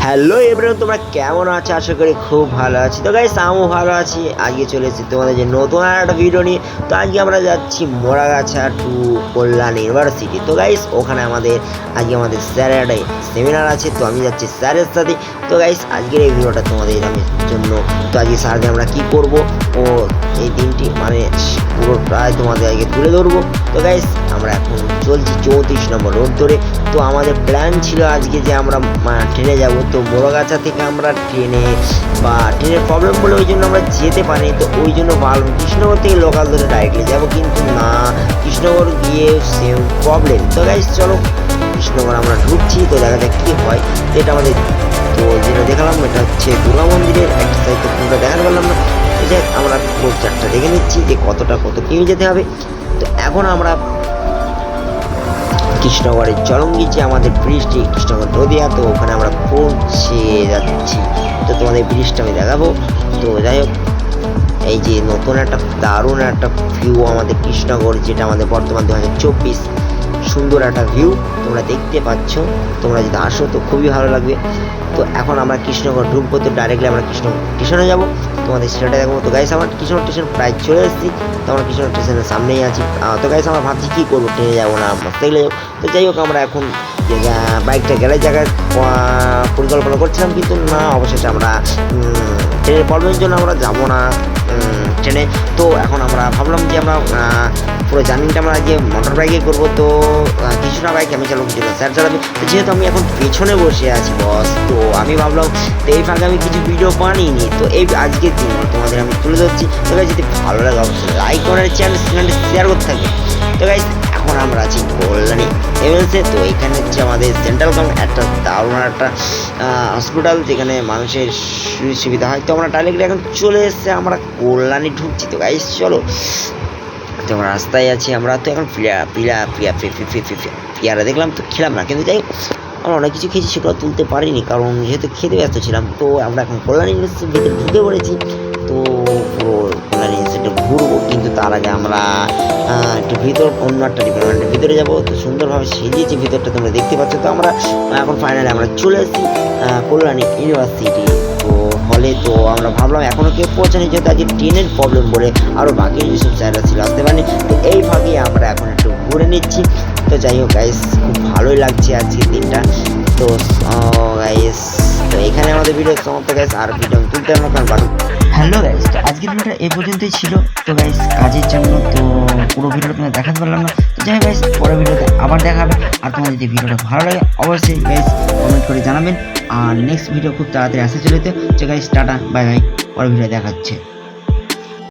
Hello everyone, তোমরা কেমন আছো? আশা করি খুব ভালো আছি। তো গাইস আমিও ভালো আছি। আজকে চলে এসেছি তোমাদের যে নতুন একটা ভিডিও নিয়ে। তো আজকে আমরা যাচ্ছি মোড়াগাছা টু কল্যাণ ইউনিভার্সিটি। তো গাইস ওখানে আজকে আমাদের স্যারের একটা সেমিনার আছে। তো আমি যাচ্ছি স্যারের সাথে। তো গাইস আজকের এই ভিডিওটা তোমাদের জন্য। তো আজকে স্যারকে আমরা কী করব ও এই দিনটি মানে পুরো প্রায় তোমাদের আজকে তুলে ধরবো। তো গাইস আমরা এখন চলছি 34 নম্বর রোড ধরে। তো আমাদের প্ল্যান ছিল আজকে যে আমরা ট্রেনে যাব। তো মোড়াগাছা থেকে আমরা ট্রেনের প্রবলেম বলে ওই জন্য আমরা যেতে পারি। তো ওই জন্য ভাবলাম কৃষ্ণনগর থেকে লোকাল ধরে ডাইরেক্টলি যাবো, কিন্তু না, কৃষ্ণনগর গিয়ে সেম প্রবলেম। তো গাইস চলো কৃষ্ণনগর আমরা ঢুকছি। তো দেখা যাক কী হয়। তো এটা আমাদের, তো যেটা দেখলাম এটা হচ্ছে দুর্গা মন্দিরের একটা সাইড। তো পুরোটা দেখাতে পারলাম না। যাক আমরা পুরো চারটা দেখে নিচ্ছি যে কত কিমি যেতে হবে। তো এখন আমরা কৃষ্ণনগরের চলঙ্গিচে আমাদের ব্রিজটি কৃষ্ণনগর নদিয়া। তো ওখানে আমরা পৌঁছে যাচ্ছি। তো তোমাদের ব্রিজটা আমি দেখাবো। তো যাই হোক, এই যে নতুন একটা দারুণ একটা ভিউ আমাদের কৃষ্ণনগর, যেটা আমাদের বর্তমান 2024 সুন্দর একটা ভিউ তোমরা দেখতে পাচ্ছ। তোমরা যদি আসো তো খুবই ভালো লাগবে। তো এখন আমরা কৃষ্ণনগর ঢুকবো। তো ডাইরেক্টলি আমরা স্টেশনে যাবো, তোমাদের সেটা দেখবো। তো গাইস আমার কৃষ্ণনগর স্টেশন প্রায় চলে এসেছি। তো আমরা কৃষ্ণনগর স্টেশনের সামনেই আছি। তো গাইস আমরা ভাবছি কী করবো, ট্রেনে যাবো না মোটরসাইকেলে যাবো। তো যাই হোক আমরা এখন বাইকটা গ্যারেজ জায়গায় পরিকল্পনা করছিলাম, কিন্তু না, অবশেষে আমরা ট্রেনের প্রবলেমের জন্য আমরা যাবো না ট্রেনে। তো এখন আমরা ভাবলাম যে আমরা পুরো জার্নিটা আমরা যে মোটর বাইকে করবো। তো কিছুটা বাইক আমি চালাবো, কিছুটা স্যার চালাবে। তো যেহেতু আমি এখন পেছনে বসে আছি বস, তো আমি ভাবলাম তো এই ফাঁকে আমি কিছু ভিডিও বানিয়ে। তো এই আজকের দিন তোমাদের আমি তুলে ধরছি। তো গাইস যদি ভালো লাগে অবশ্যই লাইক করে চ্যানেলটি শেয়ার করতে থাকবে। তো গাইস এখন আমরা আছি কল্যাণী এমএলসে। তো এখানে হচ্ছে আমাদের সেন্ট্রাল গভর্নমেন্ট একটা দারুণ একটা হসপিটাল, যেখানে মানুষের সুবিধা হয়। তো আমরা ডাইরেক্টলি এখন চলে এসেছে, আমরা কল্যাণী ঢুকছি। তো গাইস চলো, তো আমরা রাস্তায় আছি। আমরা তো এখন পেয়ারা দেখলাম, তো খেলাম না, কিন্তু যাই হোক আমরা অনেক কিছু খেয়েছি, সেগুলো তুলতে পারিনি কারণ যেহেতু খেতে ব্যস্ত ছিলাম। তো আমরা এখন কল্যাণী ইউনিভার্সিটির ভিতরে ঢুকে পড়েছি। তো পুরো কল্যাণী ইউনিভার্সিটি ঘুরবো, কিন্তু তার আগে আমরা একটু অন্য একটা ডিপার্টমেন্টের ভিতরে যাবো। তো সুন্দরভাবে সেজিয়েছি ভিতরটা, তোমরা দেখতে পাচ্ছ। তো আমরা এখন ফাইনালি আমরা চলে এসেছি কল্যাণী ইউনিভার্সিটি তো হলে। তো আমরা ভাবলাম এখনও কেউ পৌঁছানি, যেহেতু আজকে ট্রেনের প্রবলেম বলে আরও বাকি যেসব স্যাররা ছিল আসতে পারেনি। তো এই ভাগে আমরা এখন একটু ঘুরে নিচ্ছি। তো যাই হোক গাইস, খুব ভালোই লাগছে আজকের দিনটা। তো গাইস, তো এখানে আমাদের ভিডিও সমাপ্ত গাইস। আর ভিডিও আমি তুলতে পারবো কারণ বাটন। হ্যালো গাইস, তো আজকের ভিডিওটা এই পর্যন্তই ছিল। তো গাইস কাজের জন্য তো পুরো ভিডিওটা তোমাদের দেখাতে পারলাম না। তো যাই হোক গাইস, পরের ভিডিওতে আবার দেখা হবে। আর তোমার যদি ভিডিওটা ভালো লাগে অবশ্যই গাইস কমেন্ট করে জানাবেন। আর নেক্সট ভিডিও খুব তাড়াতাড়ি আসতে চলেছে। তো গাইস টাটা, বাই বাই, পরের ভিডিও দেখাচ্ছে।